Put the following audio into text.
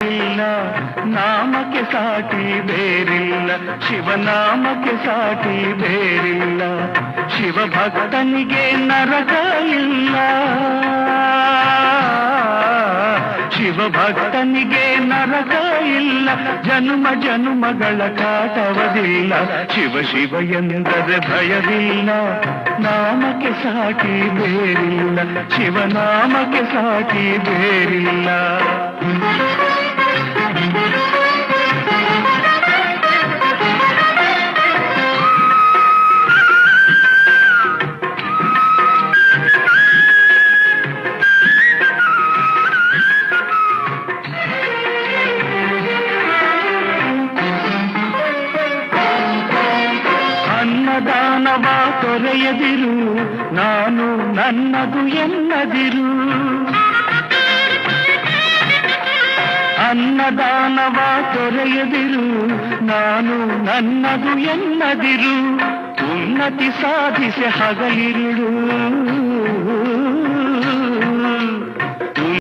ಇಲ್ಲ, ನಾಮಕ್ಕೆ ಸಾಟಿ ಬೇರಿಲ್ಲ, ಶಿವನಾಮಕ್ಕೆ ಸಾಟಿ ಬೇರಿಲ್ಲ. ಶಿವಭಕ್ತನಿಗೆ ನರಕ ಇಲ್ಲ, ಶಿವಭಕ್ತನಿಗೆ ನರಕ ಇಲ್ಲ, ಜನುಮ ಜನುಮಗಳ ಕಾಟವದಿಲ್ಲ. ಶಿವ ಶಿವ ಎಂದರೆ ಭಯವಿಲ್ಲ, ನಾಮಕ್ಕೆ ಸಾಟಿ ಬೇರಿಲ್ಲ, ಶಿವನಾಮಕ್ಕೆ ಸಾಟಿ ಬೇರಿಲ್ಲ. ಅನ್ನದಾನವ ತೊರೆಯದಿರು, ನಾನು ನನ್ನದು ಎನ್ನದಿರು. ಅನ್ನದಾನವ ತೊರೆಯದಿರು, ನಾನು ನನ್ನದು ಎನ್ನದಿರು. ಉನ್ನತಿ ಸಾಧಿಸಿ ಹಗಲಿರುಳು,